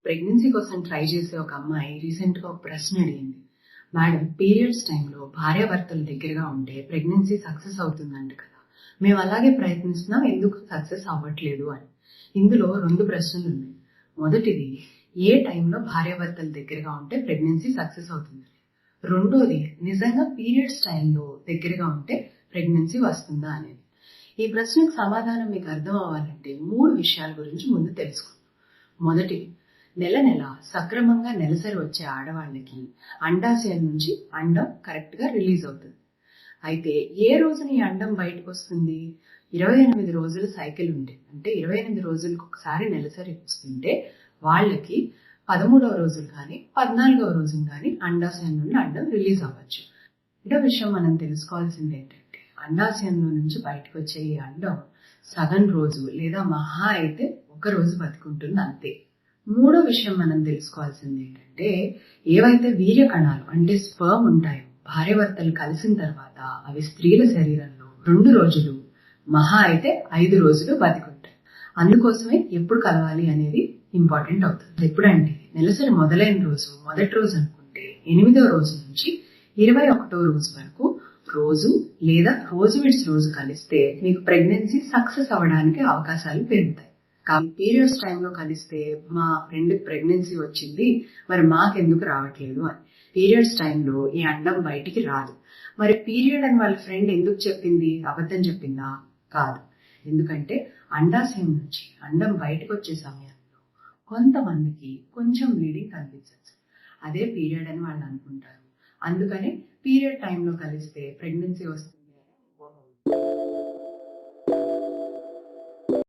Pregnancy కోసం try చేసే ఒక అమ్మాయి రీసెంట్గా ఒక ప్రశ్న అడిగింది. మేడం, పీరియడ్స్ టైంలో భార్యాభర్తలు దగ్గరగా ఉంటే ప్రెగ్నెన్సీ సక్సెస్ అవుతుందంట కదా, మేము అలాగే ప్రయత్నిస్తున్నాం, ఎందుకు సక్సెస్ అవ్వట్లేదు అని. ఇందులో 2 ప్రశ్నలు ఉన్నాయి. మొదటిది, ఏ టైంలో భార్యాభర్తల దగ్గరగా ఉంటే ప్రెగ్నెన్సీ సక్సెస్ అవుతుంది. రెండోది, నిజంగా పీరియడ్స్ టైంలో దగ్గరగా ఉంటే ప్రెగ్నెన్సీ వస్తుందా అనేది. ఈ ప్రశ్నకు సమాధానం మీకు అర్థం అవ్వాలంటే 3 విషయాల గురించి ముందు తెలుసుకుందాం. మొదటిది, నెల నెల సక్రమంగా నెలసరి వచ్చే ఆడవాళ్ళకి అండాశయం నుంచి అండం కరెక్ట్ గా రిలీజ్ అవుతుంది. అయితే ఏ రోజున ఈ అండం బయటకు వస్తుంది? 28 రోజుల సైకిల్ ఉంటే, అంటే 28 రోజులకు ఒకసారి నెలసరి వస్తుంటే వాళ్ళకి 13వ రోజులు కానీ 14వ రోజున కానీ అండాశయం నుండి అండం రిలీజ్ అవ్వచ్చు. రెండో విషయం మనం తెలుసుకోవాల్సింది ఏంటంటే, అండాశయంలో నుంచి బయటకు వచ్చే ఈ అండం సగం రోజు లేదా మహా అయితే 1 రోజు బతుకుంటుంది అంతే. మూడో విషయం మనం తెలుసుకోవాల్సింది ఏంటంటే, ఏవైతే వీర్య కణాలు అంటే స్పర్మ్ ఉంటాయో భార్యాభర్తలు కలిసిన తర్వాత అవి స్త్రీల శరీరంలో 2 రోజులు మహా అయితే 5 రోజులు బతికుంటాయి. అందుకోసమే ఎప్పుడు కలవాలి అనేది ఇంపార్టెంట్ అవుతుంది. ఎప్పుడంటే నెలసరి మొదలైన రోజు మొదటి రోజు అనుకుంటే 8వ రోజు నుంచి 21వ రోజు వరకు రోజు లేదా రోజు విడిచి రోజు కలిస్తే మీకు ప్రెగ్నెన్సీ సక్సెస్ అవ్వడానికి అవకాశాలు పెరుగుతాయి. పీరియడ్స్ టైంలో కలిస్తే మా ఫ్రెండ్ ప్రెగ్నెన్సీ వచ్చింది, మరి మాకెందుకు రావట్లేదు అని. పీరియడ్స్ టైంలో ఈ అండం బయటికి రాదు. మరి పీరియడ్ అని వాళ్ళ ఫ్రెండ్ ఎందుకు చెప్పింది? అబద్ధం చెప్పిందా? కాదు. ఎందుకంటే అండాశయం నుంచి అండం బయటకు వచ్చే సమయంలో కొంతమందికి కొంచెం బ్లీడింగ్ కనిపించచ్చు. అదే పీరియడ్ అని వాళ్ళు అనుకుంటారు. అందుకని పీరియడ్ టైంలో కలిస్తే ప్రెగ్నెన్సీ వస్తుంది అని